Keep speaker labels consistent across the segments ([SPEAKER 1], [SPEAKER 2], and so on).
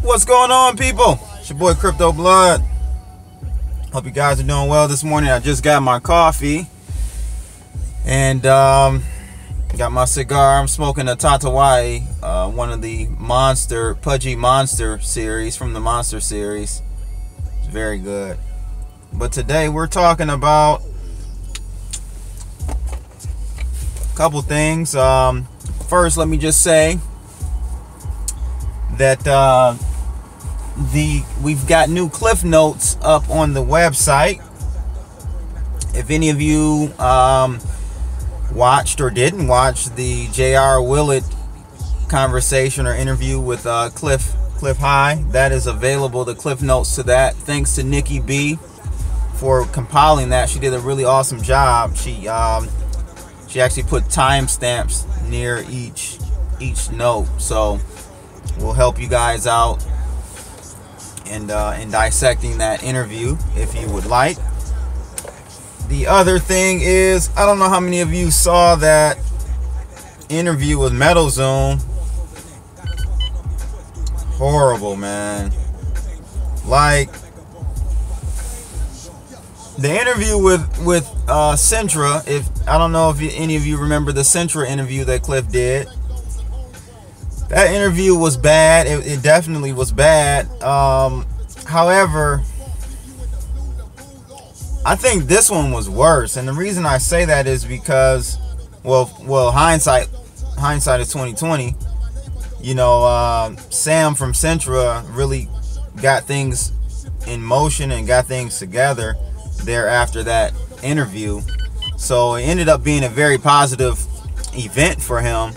[SPEAKER 1] What's going on, people? It's your boy Crypto Blood. Hope you guys are doing well this morning. I just got my coffee and got my cigar. I'm smoking a Tatawai, one of the Pudgy Monster series from the Monster series. It's very good. But today we're talking about a couple things. First, let me just say that we've got new Clif notes up on the website. If any of you watched or didn't watch the J.R. Willett conversation or interview with Clif High, that is available, the Clif notes to that. Thanks to Nikki B for compiling that. She did a really awesome job. She actually put timestamps near each note, so we'll help you guys out in dissecting that interview if you would like. The other thing is, I don't know how many of you saw that interview with Metalzoom. Horrible, man. Like, the interview with Centra, I don't know if any of you remember the Centra interview that Clif did. That interview was bad. It definitely was bad. However, I think this one was worse, and the reason I say that is because, well, hindsight is 2020. You know, Sam from Centra really got things in motion and got things together there after that interview. So it ended up being a very positive event for him.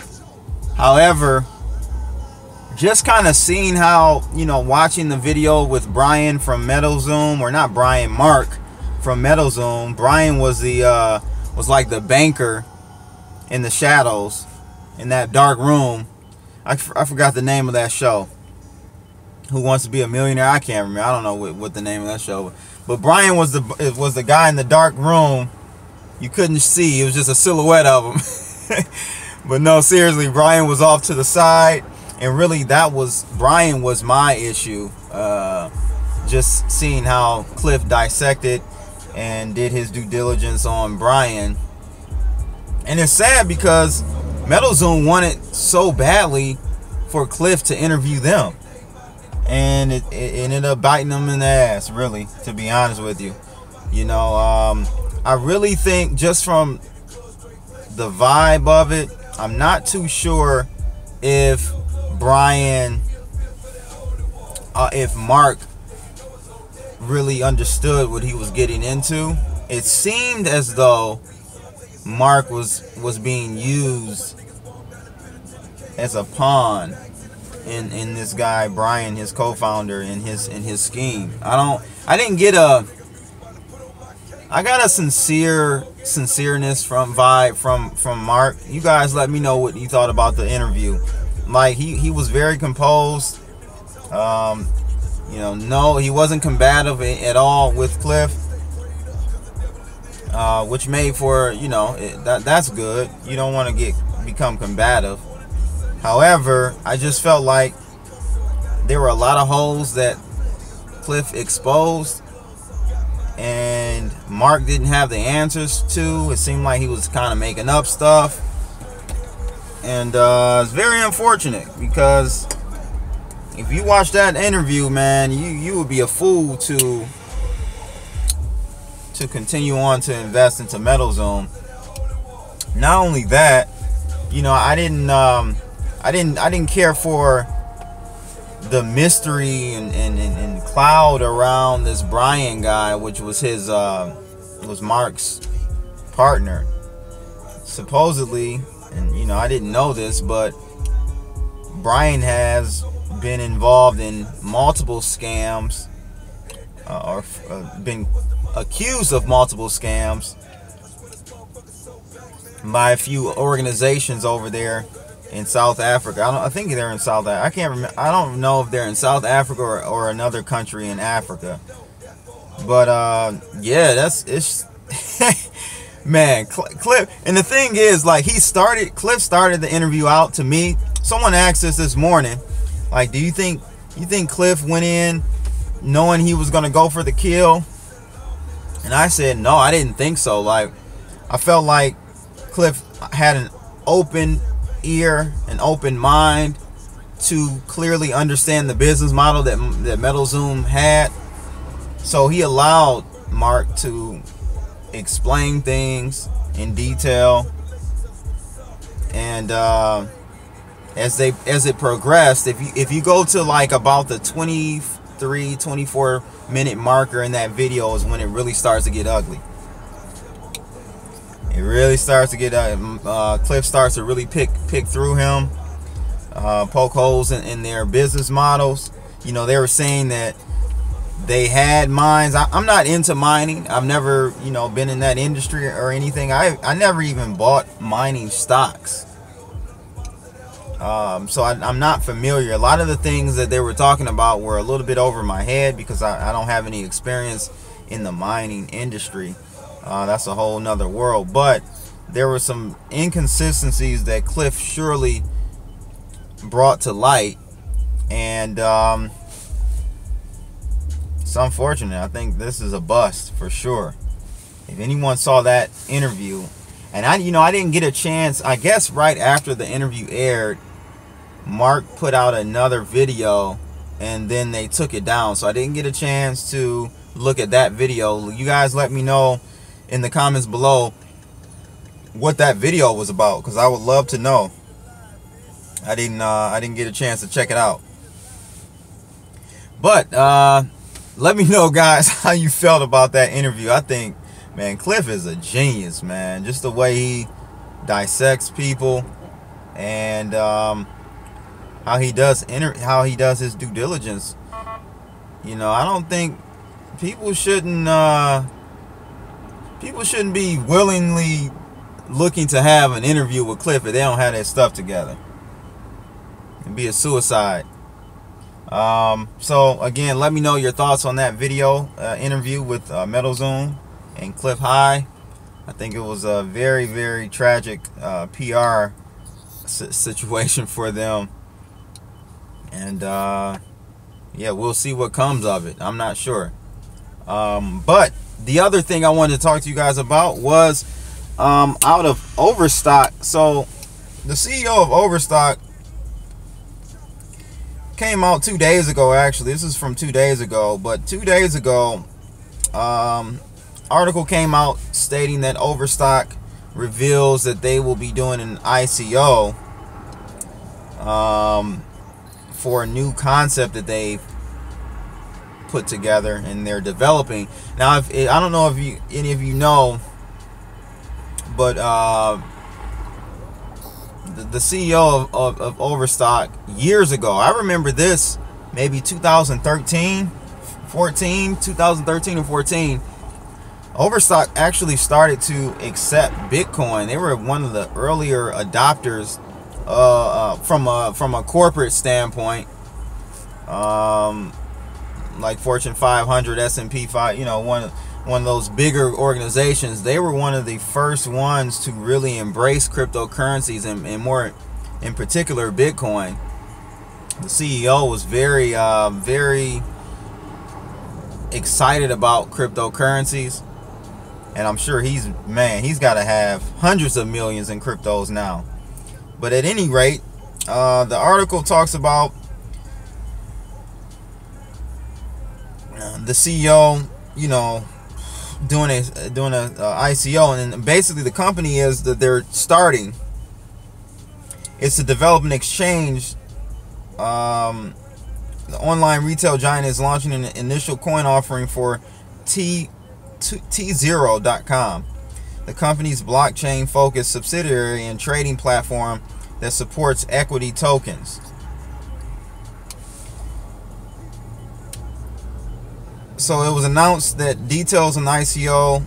[SPEAKER 1] However, just kind of seeing how, you know, watching the video with Brian from Metalzoom, or not Brian, Marc from Metalzoom. Brian was like the banker in the shadows in that dark room. I forgot the name of that show. Who Wants to Be a Millionaire? I can't remember. I don't know what the name of that show was. But Brian was the guy in the dark room. You couldn't see. It was just a silhouette of him. But no, seriously, Brian was off to the side. And really, Brian was my issue. Just seeing how Clif dissected and did his due diligence on Brian. And it's sad because Metalzoom wanted so badly for Clif to interview them. And it ended up biting them in the ass, really, to be honest with you. You know, I really think, just from the vibe of it, I'm not too sure if if Marc really understood what he was getting into. It seemed as though Marc was being used as a pawn in this guy Brian, his co-founder, in his scheme. I got a sincereness from Marc. You guys let me know what you thought about the interview. Like, he was very composed. You know, no, he wasn't combative at all with Clif, which made for, you know, that's good. You don't want to become combative. However, I just felt like there were a lot of holes that Clif exposed, and Marc didn't have the answers to. It seemed like he was kind of making up stuff. And it's very unfortunate, because if you watch that interview, man, you would be a fool to continue on to invest into Metalzoom. Not only that, you know, I didn't care for the mystery and cloud around this Brian guy, which was was Marc's partner, supposedly. And, you know, I didn't know this, but Brian has been involved in multiple scams, or been accused of multiple scams by a few organizations over there in South Africa. I think they're in South Africa. I can't remember. I don't know if they're in South Africa or another country in Africa. But yeah, it's man, Clif. And the thing is, like, Clif started the interview out to me. Someone asked us this morning, like, do you think You think Clif went in knowing he was going to go for the kill? And I said, no, I didn't think so. Like, I felt like Clif had an open ear, an open mind to clearly understand the business model that Metalzoom had. So he allowed Marc to explain things in detail. And as it progressed, if you go to like about the 24 minute marker in that video is when it really starts to get ugly. It really starts to get Clif starts to really pick through him, poke holes in their business models. You know, they were saying that they had mines. I'm not into mining. I've never, you know, been in that industry or anything. I never even bought mining stocks. So I'm not familiar. A lot of the things that they were talking about were a little bit over my head because I don't have any experience in the mining industry. That's a whole nother world. But there were some inconsistencies that Clif surely brought to light. And it's unfortunate. I think this is a bust for sure. If anyone saw that interview, and I didn't get a chance, I guess right after the interview aired, Marc put out another video and then they took it down. So I didn't get a chance to look at that video. You guys let me know in the comments below what that video was about, because I would love to know. I didn't get a chance to check it out. But let me know, guys, how you felt about that interview. I think, man, Clif is a genius, man. Just the way he dissects people and how he does his due diligence. You know, I don't think people shouldn't be willingly looking to have an interview with Clif if they don't have their stuff together. It'd be a suicide. So again, let me know your thoughts on that video interview with Metalzoom and Clif High. I think it was a very, very tragic PR situation for them. And yeah, we'll see what comes of it. I'm not sure. But the other thing I wanted to talk to you guys about was out of Overstock. So the CEO of Overstock came out 2 days ago. Actually, this is from 2 days ago. But 2 days ago, article came out stating that Overstock reveals that they will be doing an ICO for a new concept that they've put together and they're developing. Now, I don't know if any of you know, but the CEO of Overstock years ago, I remember this, maybe 2013 or 14, Overstock actually started to accept Bitcoin. They were one of the earlier adopters from a corporate standpoint, like Fortune 500, S&P 5, you know, one of those bigger organizations. They were one of the first ones to really embrace cryptocurrencies, and more in particular Bitcoin. The CEO was very very excited about cryptocurrencies, and I'm sure he's got to have hundreds of millions in cryptos now. But at any rate, the article talks about the CEO, you know, doing a ICO, and basically the company is that they're starting. It's to develop an exchange. The online retail giant is launching an initial coin offering for T0.com, the company's blockchain-focused subsidiary and trading platform that supports equity tokens. So it was announced that details on the ICO,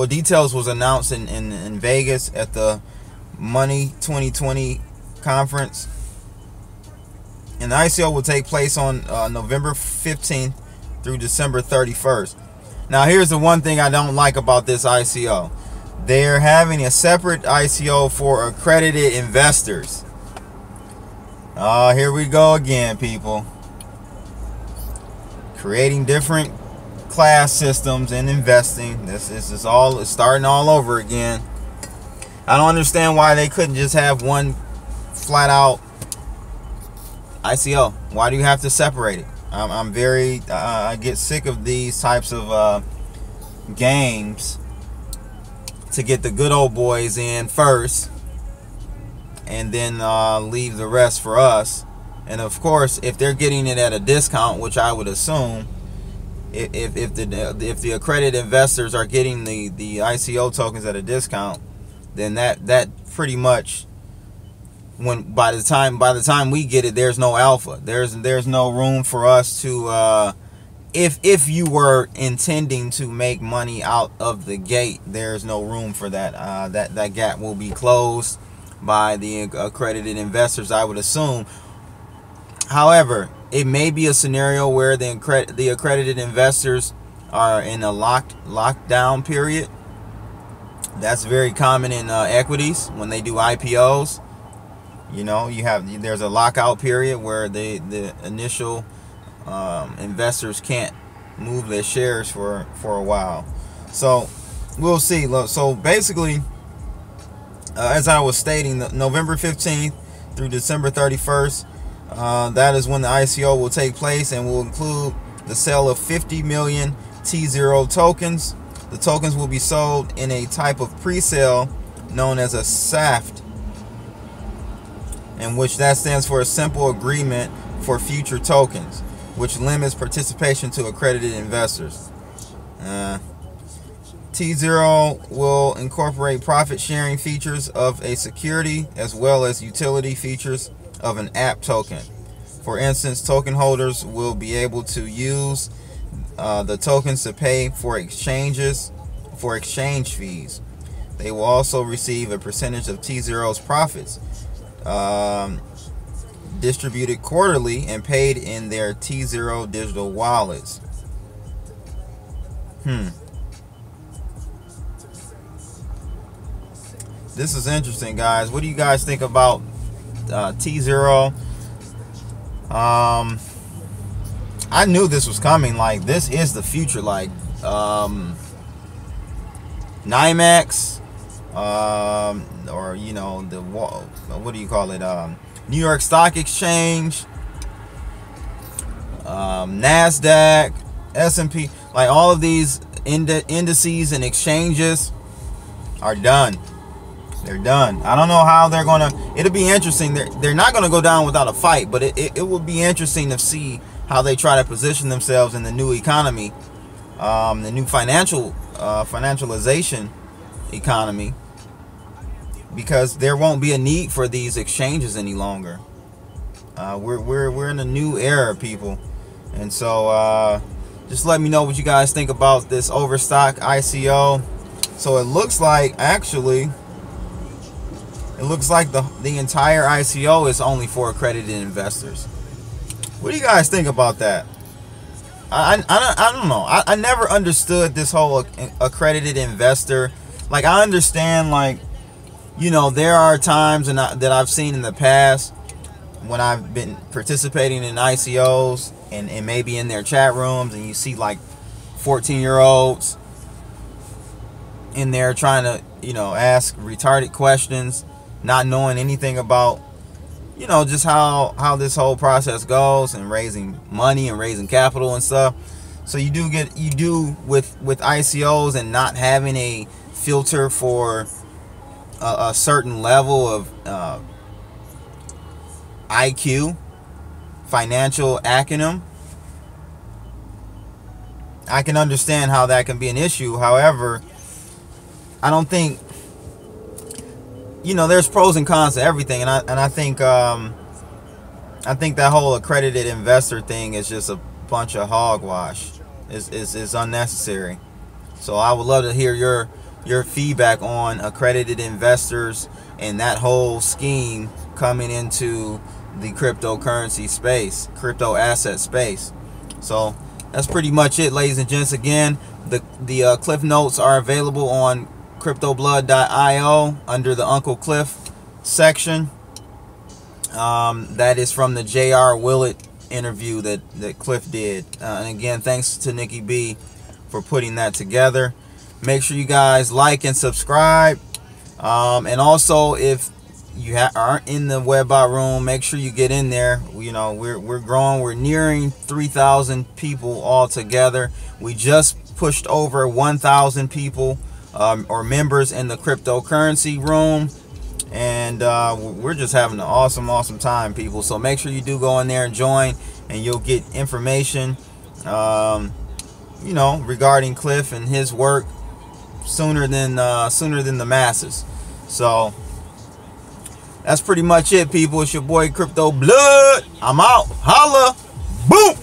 [SPEAKER 1] details was announced in Vegas at the Money 2020 conference. And the ICO will take place on November 15th through December 31st. Now, here's the one thing I don't like about this ICO. They're having a separate ICO for accredited investors. Here we go again, people. Creating different class systems and investing. This is all, it's starting all over again. I don't understand why they couldn't just have one flat out ICO. Why do you have to separate it? I'm very I get sick of these types of games to get the good old boys in first and then leave the rest for us. And of course, if they're getting it at a discount, which I would assume, if the accredited investors are getting the ICO tokens at a discount, then that pretty much, when by the time we get it, there's no alpha. There's no room for us to if you were intending to make money out of the gate, there's no room for that. That gap will be closed by the accredited investors, I would assume. However, it may be a scenario where the accredited investors are in a lockdown period. That's very common in equities when they do IPOs. You know, there's a lockout period where the initial investors can't move their shares for a while. So we'll see. So basically, as I was stating, November 15th through December 31st, that is when the ICO will take place and will include the sale of 50 million T0 tokens. The tokens will be sold in a type of pre-sale known as a SAFT, in which that stands for a simple agreement for future tokens, which limits participation to accredited investors. T0 will incorporate profit sharing features of a security as well as utility features of an app token. For instance, token holders will be able to use the tokens to pay for exchange fees. They will also receive a percentage of T0's profits, distributed quarterly and paid in their T0 digital wallets. This is interesting, guys. What do you guys think about T0? I knew this was coming. Like, this is the future. Like, NYMEX, or, you know, what do you call it? New York Stock Exchange, NASDAQ, S&P, like all of these indices and exchanges are done. They're done. I don't know how they're gonna. It'll be interesting. They're not gonna go down without a fight, but it will be interesting to see how they try to position themselves in the new economy, the new financialization economy, because there won't be a need for these exchanges any longer. We're in a new era, people, and so just let me know what you guys think about this Overstock ICO. So it looks like, actually, it looks like the entire ICO is only for accredited investors. What do you guys think about that? I don't know. I never understood this whole accredited investor. Like, I understand, like, you know, there are times that I've seen in the past when I've been participating in ICOs and maybe in their chat rooms, and you see like 14-year-olds in there trying to, you know, ask retarded questions, not knowing anything about, you know, just how this whole process goes, and raising money and raising capital and stuff. So you do with ICOs, and not having a filter for a certain level of IQ, financial acumen. I can understand how that can be an issue. However, I don't think, you know, there's pros and cons to everything, and I think that whole accredited investor thing is just a bunch of hogwash. It's unnecessary. So I would love to hear your feedback on accredited investors and that whole scheme coming into the cryptocurrency space, crypto asset space. So that's pretty much it, ladies and gents. Again, the Clif notes are available on cryptoblood.io under the Uncle Clif section. That is from the J.R. Willett interview that Clif did. And again, thanks to Nikki B for putting that together. Make sure you guys like and subscribe. And also, if you aren't in the Webbot room, make sure you get in there. You know, we're growing. We're nearing 3,000 people all together. We just pushed over 1,000 people or members in the cryptocurrency room. And we're just having an awesome time, people. So make sure you do go in there and join, and you'll get information, you know, regarding Clif and his work sooner than the masses. So that's pretty much it, people. It's your boy Crypto Blood. I'm out. Holla. Boom.